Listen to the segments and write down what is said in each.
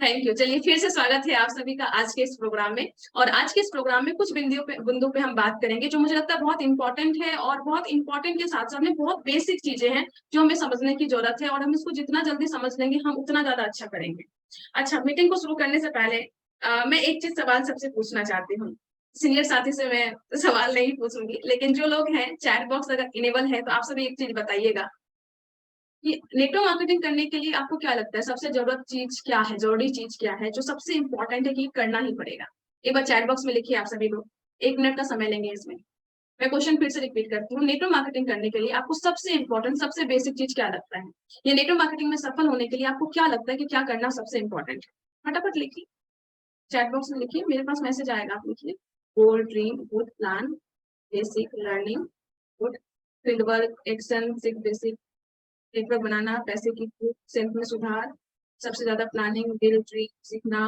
Thank you. चलिए फिर से स्वागत है आप सभी का आज के इस प्रोग्राम में। और आज के इस प्रोग्राम में कुछ बिंदुओं पे हम बात करेंगे जो मुझे लगता है बहुत इंपॉर्टेंट है, और बहुत इंपॉर्टेंट के साथ साथ में बहुत बेसिक चीजें हैं जो हमें समझने की जरूरत है, और हम इसको जितना जल्दी समझ लेंगे हम उतना ज्यादा अच्छा करेंगे। अच्छा, मीटिंग को शुरू करने से पहले मैं एक चीज सवाल सबसे पूछना चाहती हूँ। सीनियर साथी से मैं सवाल नहीं पूछूंगी, लेकिन जो लोग हैं चैट बॉक्स अगर इनेबल है तो आप सभी एक चीज बताइएगा कि नेटवर्क मार्केटिंग करने के लिए आपको क्या लगता है सबसे जरूरी चीज क्या है जो सबसे इंपॉर्टेंट है कि करना ही पड़ेगा। एक बार चैट बॉक्स में लिखिए आप सभी लोग। 1 मिनट का समय लेंगे इसमें। मैं क्वेश्चन फिर से रिपीट करती हूँ, नेटवर्क मार्केटिंग करने के लिए आपको सबसे इंपॉर्टेंट सबसे बेसिक चीज क्या लगता है, ये नेटवर्क मार्केटिंग में सफल होने के लिए आपको क्या लगता है कि क्या करना सबसे इंपॉर्टेंट है। फटाफट लिखिए, चैट बॉक्स में लिखिए, मेरे पास मैसेज आएगा, आप लिखिए। Goal, dream, good, plan, basic, learning, good, field work, action, sick, basic, network बनाना, पैसे की खूब, सेल्फ में सुधार, सबसे ज्यादा प्लानिंग, बिल, ट्रिक, सीखना,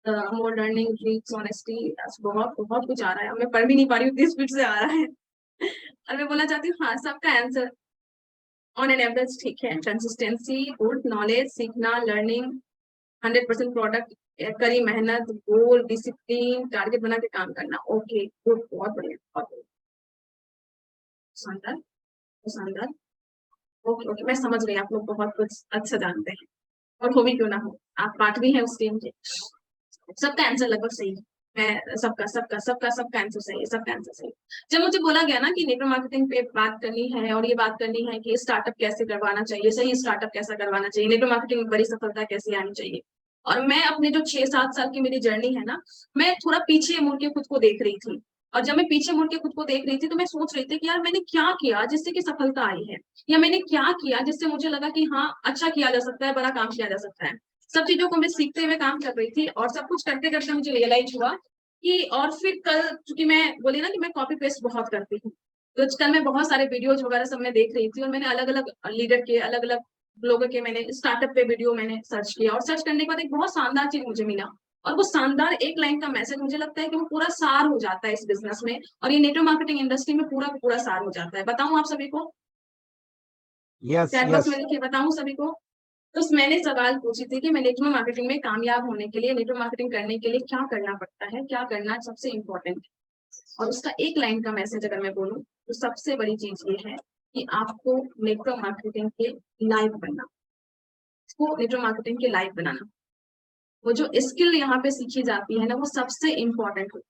मोर लर्निंग, ट्रिक्स, ऑनेस्टी। बहुत बहुत कुछ आ रहा है, मैं पढ़ भी नहीं पा रही हूँ, 30 स्पीड से आ रहा है। और मैं बोलना चाहती हूँ हाँ, सबका आंसर ऑन एन एवरेज ठीक है। कंसिस्टेंसी, गुड, नॉलेज, सीखना, लर्निंग, 100% प्रोडक्ट, करी मेहनत, गोल, डिसिप्लिन, टारगेट बना के काम करना। ओके गुड, बहुत बढ़िया, बहुत बढ़िया, शानदार, शानदार। ओके ओके, मैं समझ गई, आप लोग बहुत कुछ अच्छा जानते हैं, और हो भी क्यों ना हो, आप पार्ट भी है उस टीम के। सबका आंसर लगभग सही है। मैं सबका सबका सबका सबका आंसर सही है, सबका आंसर सही है। जब मुझे बोला गया ना कि नेटवर्क मार्केटिंग पे बात करनी है, और ये बात करनी है कि स्टार्टअप कैसे करवाना चाहिए, सही स्टार्टअप कैसा करवाना चाहिए, नेटवर्क मार्केटिंग में बड़ी सफलता कैसे आनी चाहिए, और मैं अपने जो 6-7 साल की मेरी जर्नी है ना, मैं थोड़ा पीछे मुड़ के खुद को देख रही थी। और जब मैं पीछे मुड़ के खुद को देख रही थी तो मैं सोच रही थी कि यार मैंने क्या किया जिससे कि सफलता आई है, या मैंने क्या किया जिससे मुझे लगा कि हाँ अच्छा किया जा सकता है, बड़ा काम किया जा सकता है। सब चीजों को मैं सीखते हुए काम कर रही थी, और सब कुछ करते करते मुझे रियलाइज हुआ कि, और फिर कल चूंकि मैं बोली ना कि मैं कॉपी पेस्ट बहुत करती हूँ, तो कल मैं बहुत सारे वीडियोज वगैरह सब मैं देख रही थी, और मैंने अलग अलग लीडर के, अलग अलग लोगों के, मैंने स्टार्टअप पे वीडियो मैंने सर्च किया, और सर्च करने के बाद एक बहुत शानदार चीज मुझे मिला। और वो शानदार एक लाइन का मैसेज मुझे लगता है कि वो पूरा सार हो जाता है इस बिजनेस में, और ये नेटवर्क मार्केटिंग इंडस्ट्री में पूरा पूरा सार हो जाता है। बताऊं आप सभी को, यस चैट बॉक्स यस। में लिखिए, बताऊं सभी को। तो मैंने सवाल पूछी थी कि मैं नेटवर्क मार्केटिंग में कामयाब होने के लिए, नेटवर्क मार्केटिंग करने के लिए क्या करना पड़ता है, क्या करना सबसे इम्पोर्टेंट है। और उसका एक लाइन का मैसेज अगर मैं बोलूं तो सबसे बड़ी चीज ये है कि आपको नेटवर्क मार्केटिंग के लाइव बनना, इसको नेटवर्क मार्केटिंग के लाइव बनाना, वो जो स्किल यहाँ पे सीखी जाती है ना, वो सबसे इम्पोर्टेंट है।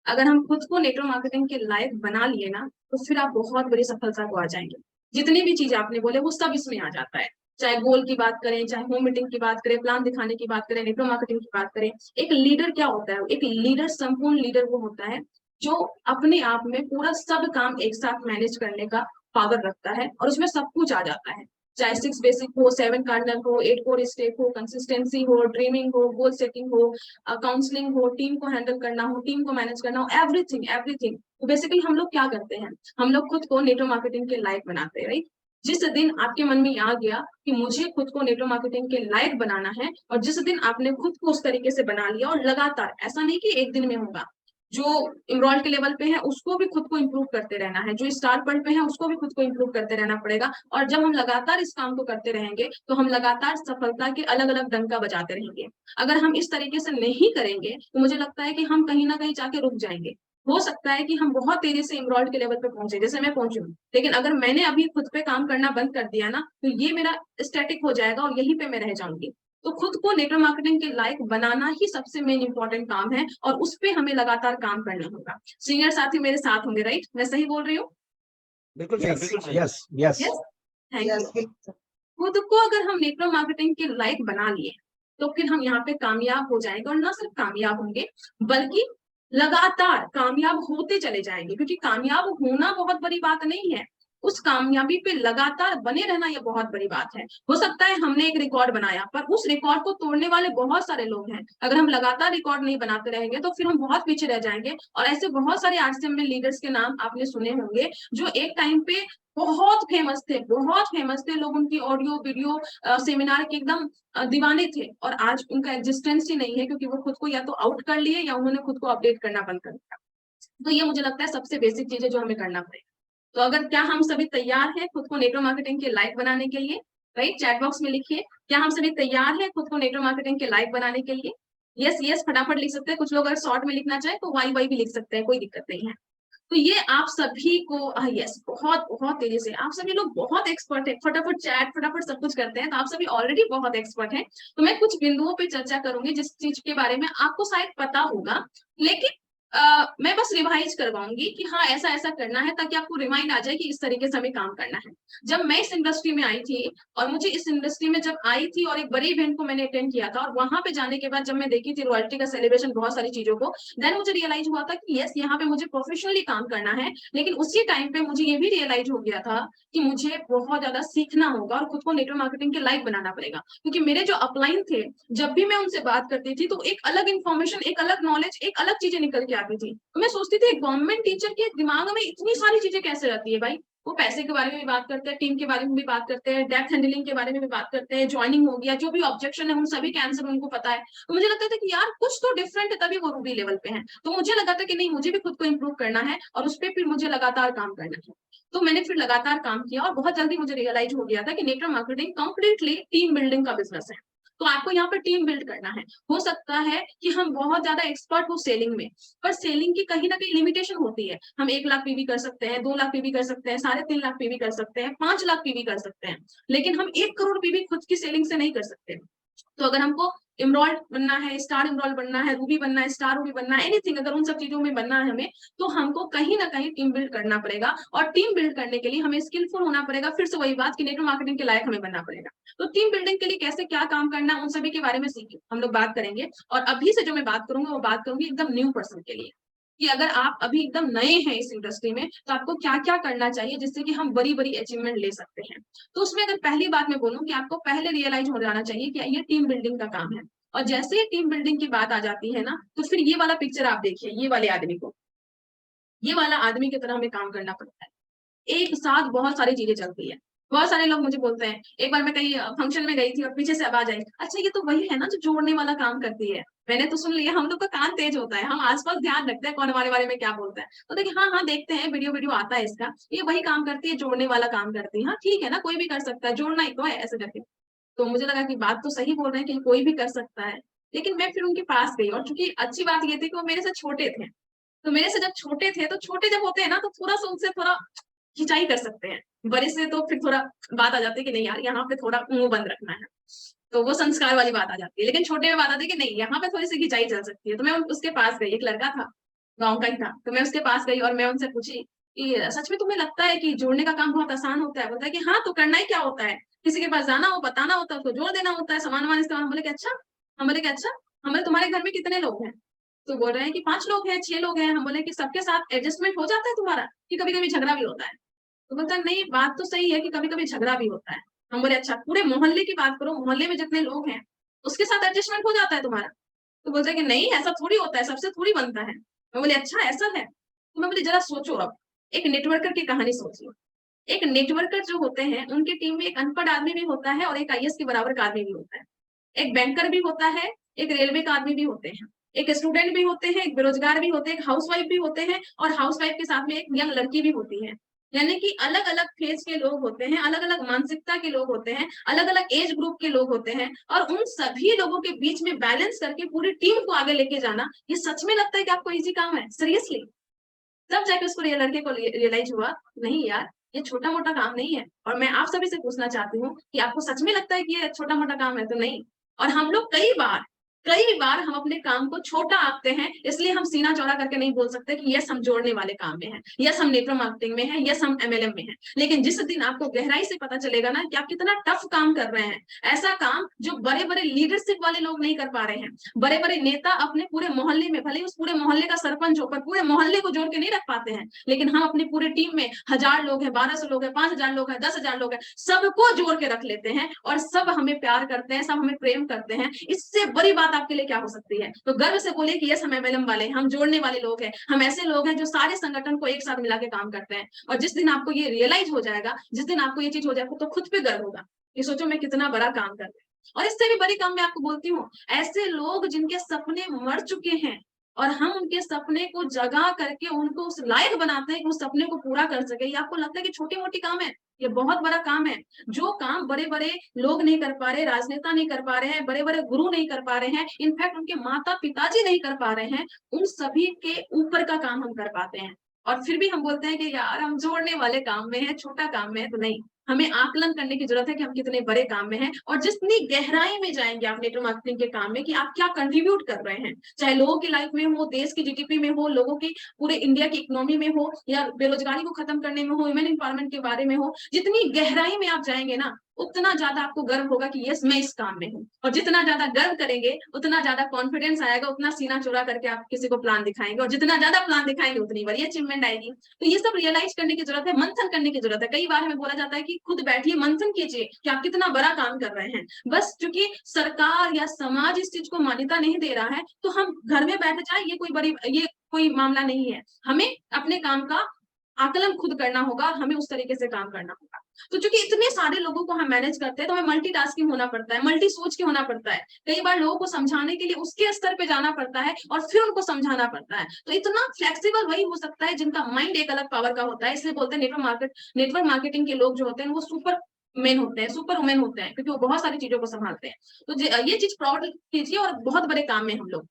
अगर हम खुद को नेटवर्क मार्केटिंग के लायक बना लिए ना, तो फिर आप बहुत बड़ी सफलता को आ जाएंगे। जितनी भी चीजें आपने बोले वो सब इसमें आ जाता है। चाहे गोल की बात करें, चाहे होम मीटिंग की बात करें, प्लान दिखाने की बात करें, नेटवर्क मार्केटिंग की बात करें। एक लीडर क्या होता है, एक लीडर, संपूर्ण लीडर वो होता है जो अपने आप में पूरा सब काम एक साथ मैनेज करने का पावर रखता है, और उसमें सब कुछ आ जाता है। चाहे 6 बेसिक हो, 7 कार्डिनल हो, 8 कोर स्टेप हो, कंसिस्टेंसी हो, ड्रीमिंग हो, गोल सेटिंग हो, काउंसलिंग हो, टीम को हैंडल करना हो, टीम को मैनेज करना हो, एवरीथिंग एवरीथिंग। तो बेसिकली हम लोग क्या करते हैं, हम लोग खुद को नेटवर्क मार्केटिंग के लायक बनाते हैं, राइट। जिस दिन आपके मन में आ गया कि मुझे खुद को नेटवर्क मार्केटिंग के लायक बनाना है, और जिस दिन आपने खुद को उस तरीके से बना लिया, और लगातार, ऐसा नहीं कि एक दिन में होगा, जो इमरोल्ड के लेवल पे है उसको भी खुद को इम्प्रूव करते रहना है, जो स्टार पॉइंट पे है उसको भी खुद को इम्प्रूव करते रहना पड़ेगा। और जब हम लगातार इस काम को करते रहेंगे तो हम लगातार सफलता के अलग अलग डंका बजाते रहेंगे। अगर हम इस तरीके से नहीं करेंगे तो मुझे लगता है कि हम कहीं ना कहीं जाके रुक जाएंगे। हो सकता है कि हम बहुत तेजी से इमरोल्ड के लेवल पे पहुंचे, जैसे मैं पहुंची हूँ, लेकिन अगर मैंने अभी खुद पे काम करना बंद कर दिया ना, तो ये मेरा स्टैटिक हो जाएगा और यहीं पे मैं रह जाऊंगी। तो खुद को नेटवर्क मार्केटिंग के लायक बनाना ही सबसे मेन इंपॉर्टेंट काम है, और उस पर हमें लगातार काम करना होगा। सीनियर साथी मेरे साथ होंगे, राइट, मैं सही बोल रही हूँ। बिल्कुल सही। बिल्कुल सही। Yes yes. Yes, thank you. खुद को अगर हम नेटवर्क मार्केटिंग के लायक बना लिए तो फिर हम यहाँ पे कामयाब हो जाएंगे, और ना सिर्फ कामयाब होंगे बल्कि लगातार कामयाब होते चले जाएंगे, क्योंकि कामयाब होना बहुत बड़ी बात नहीं है, उस कामयाबी पे लगातार बने रहना ये बहुत बड़ी बात है। हो सकता है हमने एक रिकॉर्ड बनाया, पर उस रिकॉर्ड को तोड़ने वाले बहुत सारे लोग हैं। अगर हम लगातार रिकॉर्ड नहीं बनाते रहेंगे तो फिर हम बहुत पीछे रह जाएंगे। और ऐसे बहुत सारे आरसीएम में लीडर्स के नाम आपने सुने होंगे जो एक टाइम पे बहुत फेमस थे, बहुत फेमस थे, लोग उनकी ऑडियो वीडियो सेमिनार के एकदम दीवाने थे, और आज उनका एग्जिस्टेंस ही नहीं है, क्योंकि वो खुद को या तो आउट कर लिए या उन्होंने खुद को अपडेट करना बंद कर दिया। तो ये मुझे लगता है सबसे बेसिक चीज है जो हमें करना पड़ेगा। तो अगर क्या हम सभी तैयार हैं खुद को नेटवर्क मार्केटिंग के लायक बनाने के लिए? राइट? चैट बॉक्स में लिखिए, क्या हम सभी तैयार हैं खुद को नेटवर्क मार्केटिंग के लायक बनाने के लिए? यस यस फटाफट लिख सकते हैं। कुछ लोग अगर शॉर्ट में लिखना चाहे तो वाई वाई भी लिख सकते हैं, कोई दिक्कत नहीं है। तो ये आप सभी को यस बहुत बहुत तेजी से, आप सभी लोग बहुत एक्सपर्ट है, फटाफट चैट फटाफट सब कुछ करते हैं, तो आप सभी ऑलरेडी बहुत एक्सपर्ट हैं। तो मैं कुछ बिंदुओं पे चर्चा करूंगी जिस चीज के बारे में आपको शायद पता होगा, लेकिन मैं बस रिवाइज करवाऊंगी कि हाँ ऐसा ऐसा करना है, ताकि आपको रिमाइंड आ जाए कि इस तरीके से हमें काम करना है। जब मैं इस इंडस्ट्री में आई थी, और मुझे इस इंडस्ट्री में जब आई थी और एक बड़े इवेंट को मैंने अटेंड किया था, और वहां पे जाने के बाद जब मैं देखी थी रॉयल्टी का सेलिब्रेशन, बहुत सारी चीजों को, देन मुझे रियलाइज हुआ था कि यस यहाँ पे मुझे प्रोफेशनली काम करना है। लेकिन उसी टाइम पे मुझे ये भी रियलाइज हो गया था कि मुझे बहुत ज्यादा सीखना होगा और खुद को नेटवर्क मार्केटिंग के लायक बनाना पड़ेगा। क्योंकि मेरे जो अपलाइन थे, जब भी मैं उनसे बात करती थी तो एक अलग इन्फॉर्मेशन, एक अलग नॉलेज, एक अलग चीजें निकल के आती थी। तो मैं सोचती थी गवर्नमेंट टीचर के दिमाग में इतनी सारी चीजें कैसे रहती है भाई? वो पैसे के बारे में भी बात करते हैं, टीम के बारे में भी बात करते हैं, डेप्थ हैंडलिंग के बारे में भी बात करते हैं, ज्वाइनिंग हो गया, जो भी ऑब्जेक्शन है उन सभी के आंसर उनको पता है। तो मुझे लगता था कि यार कुछ तो डिफरेंट है, तभी वो रूबी लेवल पे है। तो मुझे लगा था कि नहीं, मुझे भी खुद को इम्प्रूव करना है और उस पर फिर मुझे लगातार काम करना है। तो मैंने फिर लगातार काम किया और बहुत जल्दी मुझे रियलाइज हो गया था कि network marketing completely team building का बिजनेस है। तो आपको यहाँ पर टीम बिल्ड करना है। हो सकता है कि हम बहुत ज्यादा एक्सपर्ट हो सेलिंग में, पर सेलिंग की कहीं ना कहीं लिमिटेशन होती है। हम 1 लाख पीवी कर सकते हैं, 2 लाख पीवी कर सकते हैं, 3.5 लाख पीवी कर सकते हैं, 5 लाख पीवी कर सकते हैं, लेकिन हम 1 करोड़ पीवी खुद की सेलिंग से नहीं कर सकते। तो अगर हमको इमरॉल्ड बनना है, स्टार इमरॉल्ड बनना है, रूबी बनना है, स्टार रूबी बनना है, एनीथिंग, अगर उन सब चीजों में बनना है हमें, तो हमको कहीं ना कहीं टीम बिल्ड करना पड़ेगा। और टीम बिल्ड करने के लिए हमें स्किलफुल होना पड़ेगा। फिर से वही बात कि नेटवर्क मार्केटिंग के लायक हमें बनना पड़ेगा। तो टीम बिल्डिंग के लिए कैसे क्या काम करना, उन सभी के बारे में सीखे हम लोग बात करेंगे। और अभी से जो मैं बात करूंगी वो बात करूंगी एकदम न्यू पर्सन के लिए, कि अगर आप अभी एकदम नए हैं इस इंडस्ट्री में तो आपको क्या क्या करना चाहिए जिससे कि हम बड़ी बड़ी अचीवमेंट ले सकते हैं। तो उसमें अगर पहली बात मैं बोलूं कि आपको पहले रियलाइज हो जाना चाहिए कि ये टीम बिल्डिंग का काम है। और जैसे ही टीम बिल्डिंग की बात आ जाती है ना, तो फिर ये वाला पिक्चर आप देखिए, ये वाले आदमी को, ये वाला आदमी की तरह हमें काम करना पड़ता है। एक साथ बहुत सारी चीजें चलती है। बहुत सारे लोग मुझे बोलते हैं, एक बार मैं कहीं फंक्शन में गई थी और पीछे से आवाज आई, अच्छा ये तो वही है ना जो जोड़ने वाला काम करती है। मैंने तो सुन लिया, हम लोग का कान तेज होता है, हम आसपास ध्यान रखते हैं कौन हमारे बारे में क्या बोलता है। तो देखिए हाँ हाँ देखते हैं, वीडियो वीडियो आता है इसका, ये वही काम करती है, जोड़ने वाला काम करती है। हाँ ठीक है ना, कोई भी कर सकता है, जोड़ना ही तो है ऐसे करके। तो मुझे लगा कि बात तो सही बोल रहे हैं कि कोई भी कर सकता है। लेकिन मैं फिर उनके पास गई, और चूंकि अच्छी बात ये थी कि वो मेरे से छोटे थे। तो मेरे से जब छोटे थे, तो छोटे जब होते हैं ना, तो थोड़ा सा उनसे थोड़ा खिंचाई कर सकते हैं। बड़े से तो फिर थोड़ा बात आ जाती है कि नहीं यार यहाँ पे थोड़ा मुंह बंद रखना है, तो वो संस्कार वाली बात आ जाती है। लेकिन छोटे में बात आती है कि नहीं, यहाँ पे थोड़ी सी खिंचाई चल सकती है। तो मैं उसके पास गई, एक लड़का था, गाँव का ही था, तो मैं उसके पास गई और मैं उनसे पूछी कि सच में तुम्हें लगता है कि जोड़ने का काम बहुत आसान होता है? बोलता है कि हाँ, तो करना ही क्या होता है, किसी के पास जाना हो, बताना होता है, उसको जोड़ देना होता है, सामान वामान इस्तेमाल। बोले कि अच्छा। हम बोले कि अच्छा, हमारे तुम्हारे घर में कितने लोग हैं? तो बोल रहे हैं कि 5 लोग हैं, 6 लोग हैं। हम बोले कि सबके साथ एडजस्टमेंट हो जाता है तुम्हारा, कि कभी कभी झगड़ा भी होता है? तो बोलता है नहीं, बात तो सही है कि कभी कभी झगड़ा भी होता है। हम बोले अच्छा, पूरे मोहल्ले की बात करो, मोहल्ले में जितने लोग हैं उसके साथ एडजस्टमेंट हो जाता है तुम्हारा? तो बोलता है कि नहीं, ऐसा थोड़ी होता है, सबसे थोड़ी बनता है। मैं बोले अच्छा ऐसा है? तो मैं बोली जरा सोचो, अब एक नेटवर्कर की कहानी सोचिए। एक नेटवर्कर जो होते हैं उनकी टीम में एक अनपढ़ आदमी भी होता है और एक आईएएस के बराबर का आदमी भी होता है। एक बैंकर भी होता है, एक रेलवे का आदमी भी होते हैं, एक स्टूडेंट भी होते हैं, एक बेरोजगार भी होते हैं, एक हाउसवाइफ भी होते हैं, और हाउसवाइफ के साथ में एक यंग लड़की भी होती है। यानी कि अलग अलग फेज के लोग होते हैं, अलग अलग मानसिकता के लोग होते हैं, अलग अलग एज ग्रुप के लोग होते हैं, और उन सभी लोगों के बीच में बैलेंस करके पूरी टीम को आगे लेके जाना, ये सच में लगता है कि आपको इजी काम है? सीरियसली? तब जाके उसको लड़के को रियलाइज हुआ, नहीं यार, ये छोटा मोटा काम नहीं है। और मैं आप सभी से पूछना चाहती हूँ कि आपको सच में लगता है कि ये छोटा मोटा काम है? तो नहीं। और हम लोग कई बार हम अपने काम को छोटा आंकते हैं, इसलिए हम सीना चौड़ा करके नहीं बोल सकते कि यस हम जोड़ने वाले काम में हैं, यस हम नेटवर्क मार्केटिंग में हैं, यस हम एमएलएम में हैं। लेकिन जिस दिन आपको गहराई से पता चलेगा ना कि आप कितना टफ काम कर रहे हैं, ऐसा काम जो बड़े बड़े लीडरशिप वाले लोग नहीं कर पा रहे हैं, बड़े बड़े नेता अपने पूरे मोहल्ले में, भले उस पूरे मोहल्ले का सरपंच होकर पूरे मोहल्ले को जोड़ के नहीं रख पाते हैं, लेकिन हम अपनी पूरी टीम में 1000 लोग हैं, 1200 लोग हैं, 5000 लोग हैं, 10,000 लोग हैं, सबको जोड़ के रख लेते हैं, और सब हमें प्यार करते हैं, सब हमें प्रेम करते हैं। इससे बड़ी बात आपके लिए क्या हो सकती है? तो गर्व से बोले कि यस हम एमएलएम वाले, हम जोड़ने वाले लोग हैं, हम ऐसे लोग हैं जो सारे संगठन को एक साथ मिला के काम करते हैं। और जिस दिन आपको ये रियलाइज हो जाएगा, जिस दिन आपको ये चीज हो जाएगा, तो खुद पे गर्व होगा कि सोचो मैं कितना बड़ा काम कर रही हूँ। और इससे भी बड़ी काम मैं आपको बोलती हूँ, ऐसे लोग जिनके सपने मर चुके हैं, और हम उनके सपने को जगा करके उनको उस लायक बनाते हैं कि उस सपने को पूरा कर सके। ये आपको लगता है कि छोटी-मोटी काम है? ये बहुत बड़ा काम है। जो काम बड़े-बड़े लोग नहीं कर पा रहे, राजनेता नहीं कर पा रहे हैं, बड़े-बड़े गुरु नहीं कर पा रहे हैं, इनफैक्ट उनके माता-पिताजी नहीं कर पा रहे हैं, उन सभी के ऊपर का काम हम कर पाते हैं। और फिर भी हम बोलते हैं कि यार हम जोड़ने वाले काम में हैं, छोटा काम में है, तो नहीं। हमें आकलन करने की ज़रूरत है कि हम कितने बड़े काम में हैं और जितनी गहराई में जाएँगे आप नेटवर्क मार्केटिंग के काम में कि आप क्या कंट्रीब्यूट कर रहे हैं। चाहे लोगों की लाइफ में हो, देश की जीडीपी में हो, लोगों की पूरे इंडिया की इकोनॉमी में हो या बेरोज़गारी को खत्म करने में हो, वुमेन एम्पावरमेंट के बारे में हो, जितनी गहराई में आप जाएँगे ना, उतना ज़्यादा आपको गर्व होगा कि यस मैं इस काम में हूँ। और जितना ज़्यादा गर्व करेंगे, उतना ज़्यादा कॉन्फिडेंस आएगा, उतना सीना चौड़ा करके आप किसी को प्लान दिखाएँगे और जितना ज़्यादा प्लान दिखाएँगे, उतनी बड़ी अचीवमेंट आएगी। तो ये सब रियलाइज़ करने की ज़रूरत है, मंथन करने की ज़रूरत है। कई बार हमें बोला जाता है कि खुद बैठिए, मंथन कीजिए कि आप कितना बड़ा काम कर रहे हैं। बस चूँकि सरकार या समाज इस चीज़ को मान्यता नहीं दे रहा है, तो हम घर में बैठ जाएँ, ये कोई मामला नहीं है। हमें अपने काम का आकलन खुद करना होगा और हमें उस तरीके से काम करना होगा। तो चूँकि इतने सारे लोगों को हम मैनेज करते हैं, तो हमें मल्टीटास्किंग होना पड़ता है, मल्टी सोच के होना पड़ता है। कई बार लोगों को समझाने के लिए उसके स्तर पे जाना पड़ता है और फिर उनको समझाना पड़ता है। तो इतना फ्लेक्सिबल वही हो सकता है जिनका माइंड एक अलग पावर का होता है। इसलिए बोलते हैं नेटवर्क मार्केटिंग के लोग जो होते हैं वो सुपर मेन होते हैं, सुपर वुमेन होते हैं क्योंकि वो बहुत सारी चीज़ों को सँभालते हैं। तो ये चीज़ प्राउड कीजिए और बहुत बड़े काम में हम लोग।